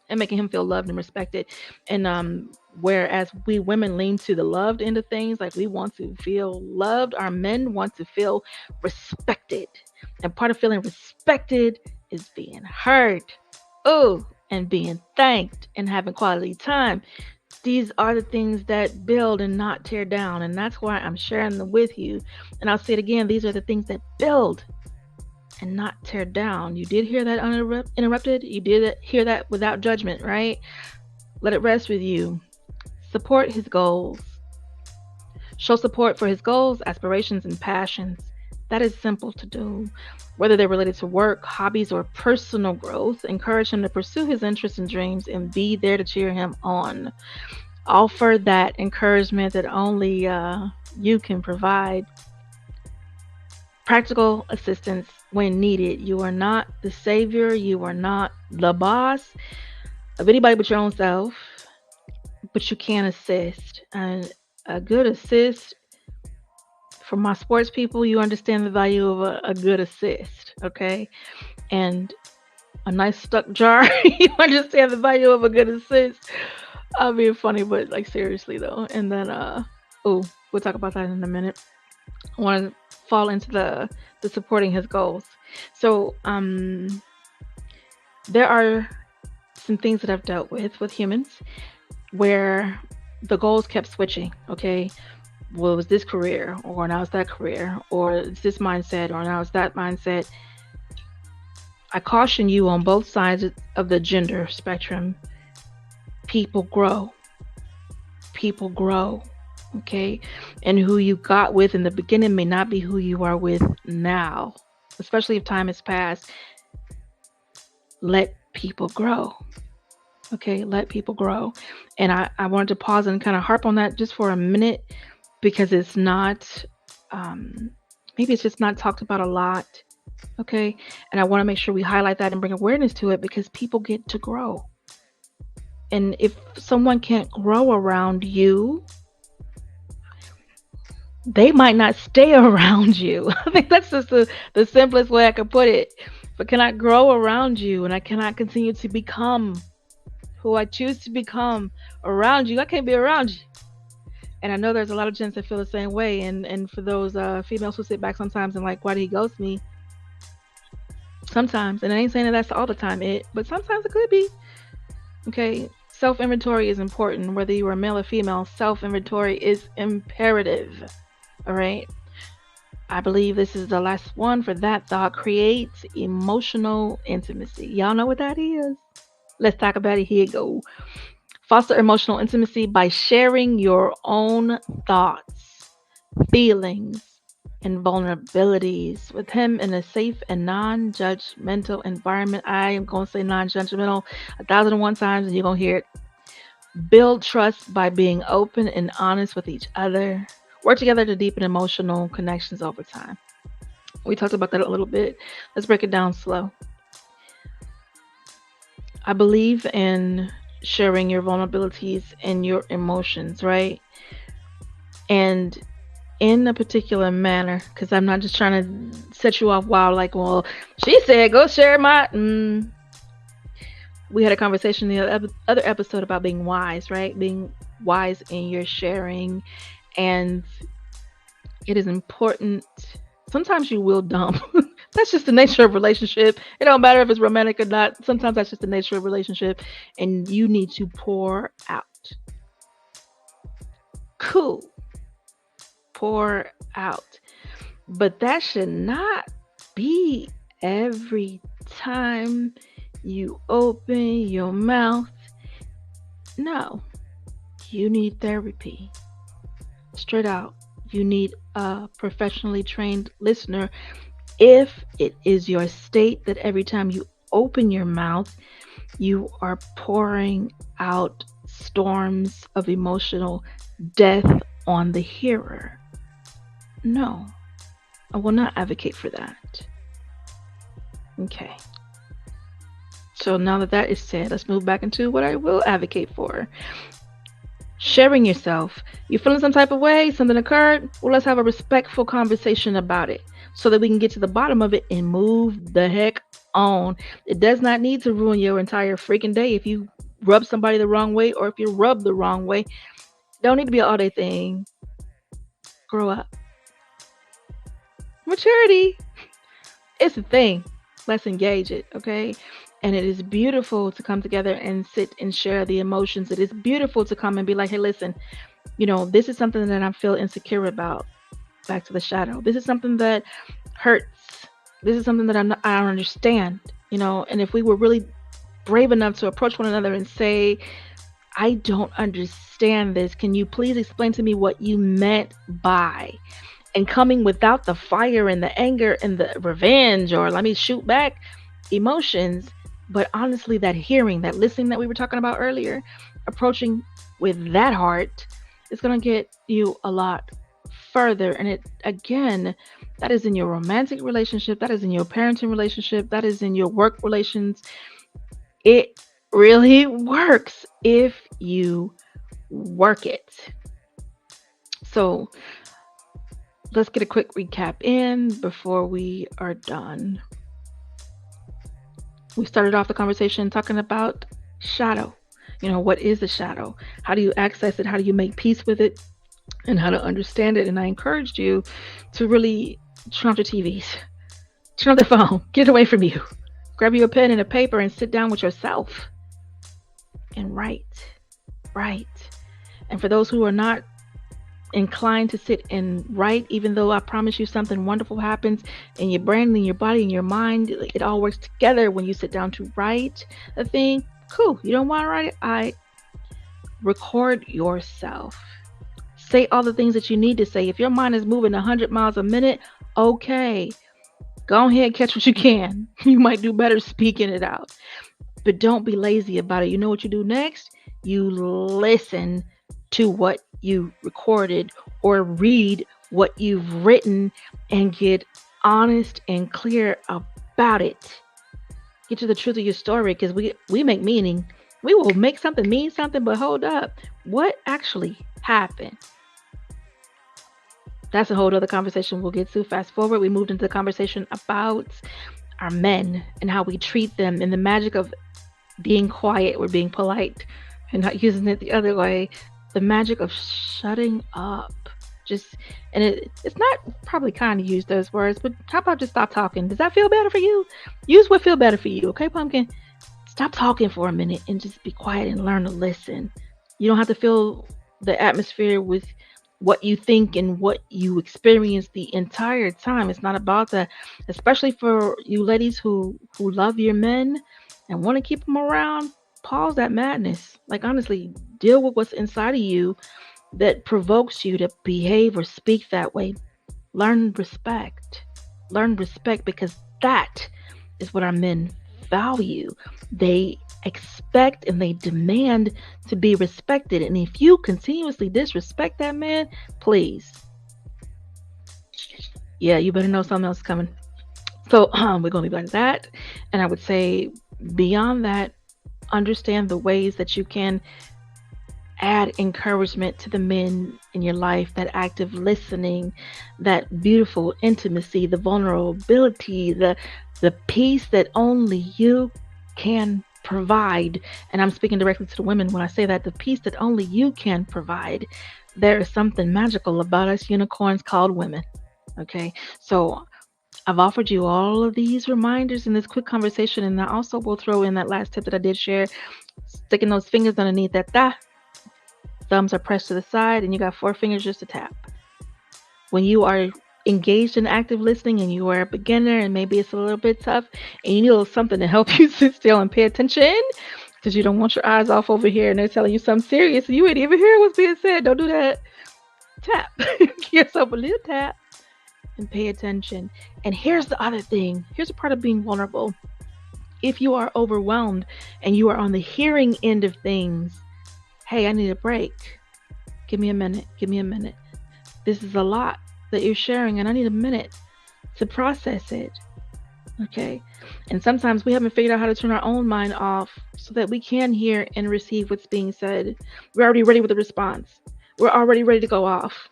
And making him feel loved and respected. And whereas we women lean to the loved end of things, like we want to feel loved, our men want to feel respected. And part of feeling respected is being heard. Oh, and being thanked and having quality time. These are the things that build and not tear down. And that's why I'm sharing them with you. And I'll say it again, these are the things that build and not tear down. You did hear that uninterrupted. You did hear that without judgment, right? Let it rest with you. Support his goals. Show support for his goals, aspirations, and passions. That is simple to do. Whether they're related to work, hobbies, or personal growth, encourage him to pursue his interests and dreams and be there to cheer him on. Offer that encouragement that only you can provide. Practical assistance when needed. You are not the savior. You are not the boss of anybody but your own self, but you can assist. And a good assist, for my sports people, you understand the value of a good assist, okay? And a nice stuck jar, you understand the value of a good assist. I'm being funny, but like seriously though. And then, we'll talk about that in a minute. I want to fall into the supporting his goals. So there are some things that I've dealt with humans where the goals kept switching. Okay, well, it was this career, or now it's that career, or it's this mindset, or now it's that mindset. I caution you on both sides of the gender spectrum. People grow. Okay, and who you got with in the beginning may not be who you are with now, especially if time has passed. Let people grow. Okay, let people grow. And I wanted to pause and kind of harp on that just for a minute because it's not, maybe it's just not talked about a lot. Okay, and I want to make sure we highlight that and bring awareness to it because people get to grow. And if someone can't grow around you, they might not stay around you. I think that's just the simplest way I could put it. But can I grow around you and I cannot continue to become who I choose to become around you? I can't be around you. And I know there's a lot of gents that feel the same way. And for those females who sit back sometimes and like, why did he ghost me? Sometimes, and I ain't saying that that's all the time but sometimes it could be. Okay, self-inventory is important. Whether you are male or female, self-inventory is imperative. All right. I believe this is the last one for that thought. Creates emotional intimacy. Y'all know what that is? Let's talk about it. Here you go. Foster emotional intimacy by sharing your own thoughts, feelings, and vulnerabilities with him in a safe and non judgmental environment. I am going to say non judgmental 1,001 times, and you're going to hear it. Build trust by being open and honest with each other. Work together to deepen emotional connections over time. We talked about that a little bit. Let's break it down slow. I believe in sharing your vulnerabilities and your emotions, right? And in a particular manner, because I'm not just trying to set you off wild, like, well, she said, go share my. We had a conversation in the other episode about being wise, right? Being wise in your sharing. And it is important. Sometimes you will dump. That's just the nature of relationship. It don't matter if it's romantic or not. Sometimes that's just the nature of relationship. And you need to pour out. Cool. Pour out. But that should not be every time you open your mouth. No. You need therapy. Straight out. You need a professionally trained listener. If it is your state that every time you open your mouth, you are pouring out storms of emotional death on the hearer. No, I will not advocate for that. Okay. So now that that is said, let's move back into what I will advocate for. Sharing yourself. You feeling some type of way? Something occurred? Well, let's have a respectful conversation about it so that we can get to the bottom of it and move the heck on. It does not need to ruin your entire freaking day if you rub somebody the wrong way or if you're rubbed the wrong way. Don't need to be an all-day thing. Grow up. Maturity. It's a thing. Let's engage it, okay? And it is beautiful to come together and sit and share the emotions. It is beautiful to come and be like, hey, listen, this is something that I feel insecure about. Back to the shadow. This is something that hurts. This is something that I don't understand, and if we were really brave enough to approach one another and say, I don't understand this. Can you please explain to me what you meant by? And coming without the fire and the anger and the revenge or let me shoot back emotions, but honestly, that hearing, that listening that we were talking about earlier, approaching with that heart is going to get you a lot further. And it, again, that is in your romantic relationship, that is in your parenting relationship, that is in your work relations. It really works if you work it. So let's get a quick recap in before we are done. We started off the conversation talking about shadow. What is the shadow? How do you access it? How do you make peace with it? And how to understand it? And I encouraged you to really turn off the TVs, turn off the phone, get it away from you. Grab you a pen and a paper and sit down with yourself and write. And for those who are not inclined to sit and write, even though I promise you something wonderful happens in your brain, in your body, in your mind, it all works together when you sit down to write a thing. Cool. You don't want to write it? I record yourself. Say all the things that you need to say. If your mind is moving 100 miles a minute, okay, go ahead, catch what you can. You might do better speaking it out, but don't be lazy about it. You know what you do next? You listen to what you recorded or read what you've written and get honest and clear about it. Get to the truth of your story, because we make meaning. We will make something mean something, but hold up. What actually happened? That's a whole other conversation we'll get to. Fast forward, we moved into the conversation about our men and how we treat them and the magic of being quiet or being polite and not using it the other way. The magic of shutting up. It's not probably kind to use those words, but how about just stop talking? Does that feel better for you? Use what feel better for you, okay, pumpkin? Stop talking for a minute and just be quiet and learn to listen. You don't have to fill the atmosphere with what you think and what you experience the entire time. It's not about that, especially for you ladies who love your men and want to keep them around. Pause that madness. Like honestly, deal with what's inside of you that provokes you to behave or speak that way. Learn respect. Learn respect because that is what our men value. They expect and they demand to be respected. And if you continuously disrespect that man, please, yeah, you better know something else is coming. So we're going to leave it like that. And I would say beyond that, understand the ways that you can add encouragement to the men in your life, that active listening, that beautiful intimacy, the vulnerability, the peace that only you can provide. And I'm speaking directly to the women when I say that, the peace that only you can provide. There is something magical about us unicorns called women. Okay, so I've offered you all of these reminders in this quick conversation, and I also will throw in that last tip that I did share, sticking those fingers underneath that thigh. Thumbs are pressed to the side, and you got 4 fingers just to tap. When you are engaged in active listening and you are a beginner and maybe it's a little bit tough and you need a little something to help you sit still and pay attention because you don't want your eyes off over here and they're telling you something serious and you ain't even hear what's being said. Don't do that. Tap. Give yourself a little tap and pay attention. And here's the other thing. Here's a part of being vulnerable. If you are overwhelmed and you are on the hearing end of things, hey, I need a break. Give me a minute. Give me a minute. This is a lot that you're sharing, and I need a minute to process it. Okay? And sometimes we haven't figured out how to turn our own mind off so that we can hear and receive what's being said. We're already ready with the response. We're already ready to go off.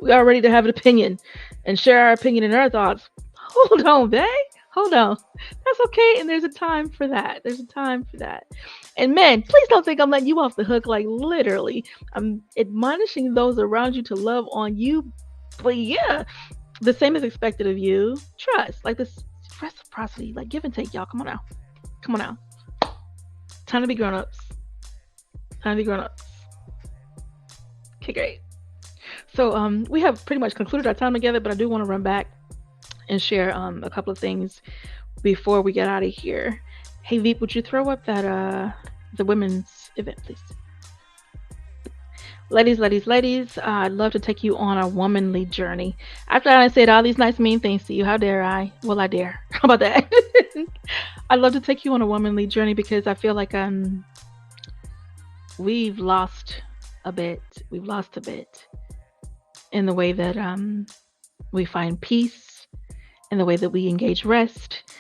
We are ready to have an opinion and share our opinion and our thoughts. Hold on, babe. Hold on. That's okay. And there's a time for that. There's a time for that. And men, please don't think I'm letting you off the hook. Like literally, I'm admonishing those around you to love on you. But yeah, the same is expected of you. Trust, like this reciprocity, like give and take, y'all. Come on now. Come on now. Time to be grown-ups. Time to be grown-ups. Okay, great. So we have pretty much concluded our time together, but I do want to run back and share a couple of things before we get out of here. Hey Veep, would you throw up that the women's event, please? Ladies, I'd love to take you on a womanly journey. After I said all these nice mean things to you, how dare I? Well, I dare. How about that? I'd love to take you on a womanly journey because I feel like we've lost a bit. We've lost a bit in the way that we find peace, in the way that we engage rest.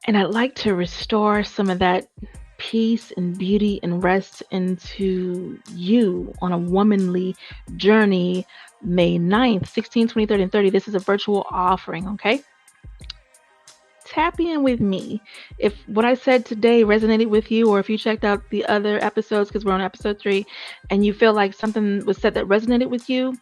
And I'd like to restore some of that peace and beauty and rest into you on a womanly journey. May 9th, 16th, 23rd, and 30th. This is a virtual offering, okay? Tap in with me. If what I said today resonated with you, or if you checked out the other episodes, because we're on episode 3, and you feel like something was said that resonated with you,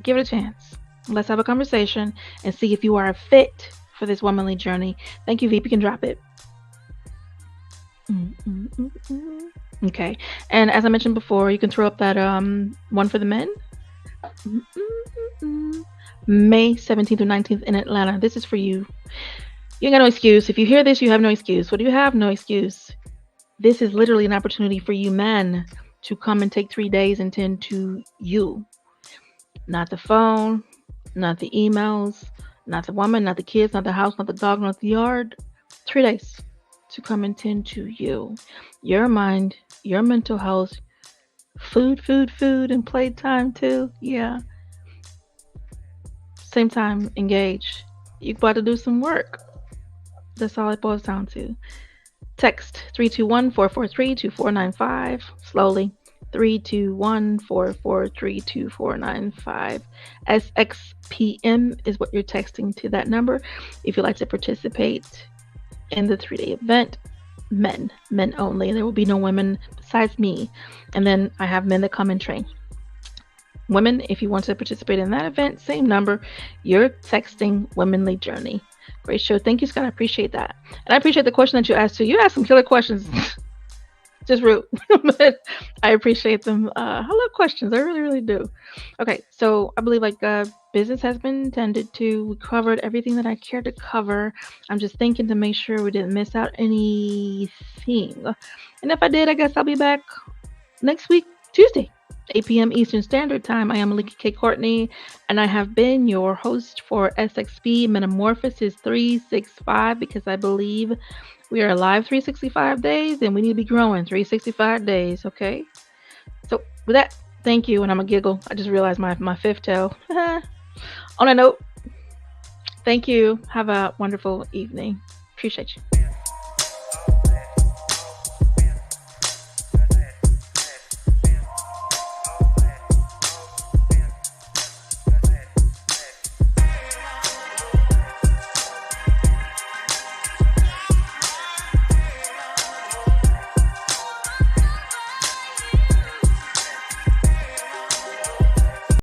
give it a chance. Let's have a conversation and see if you are a fit for this womanly journey. Thank you, Veep. You can drop it. Okay. And as I mentioned before, you can throw up that one for the men. May 17th through 19th in Atlanta. This is for you. You ain't got no excuse. If you hear this, you have no excuse. What do you have? No excuse. This is literally an opportunity for you men to come and take 3 days and tend to you. Not the phone, not the emails, not the woman, not the kids, not the house, not the dog, not the yard. 3 days to come and tend to you, your mind, your mental health, food, and playtime too. Yeah. Same time, engage. You about to do some work. That's all it boils down to. Text 321-443-2495. Slowly. 321-443-2495. SXPM is what you're texting to that number if you'd like to participate in the 3-day event. Men only. There will be no women besides me. And then I have men that come and train. Women, if you want to participate in that event, same number. You're texting Womanly Journey. Great show. Thank you, Scott. I appreciate that. And I appreciate the question that you asked too. You asked some killer questions. just rude. But I appreciate them. I love questions. I really, really do. Okay, so I believe like business has been intended to. We covered everything that I cared to cover. I'm just thinking to make sure we didn't miss out anything. And if I did, I guess I'll be back next week, Tuesday, 8 p.m. Eastern Standard Time. I am Melikia K. Courtney, and I have been your host for SXP Metamorphosis 365 because I believe we are alive 365 days and we need to be growing 365 days, okay? So, with that, thank you, and I'm going to giggle. I just realized my fifth toe. On a note, thank you. Have a wonderful evening. Appreciate you.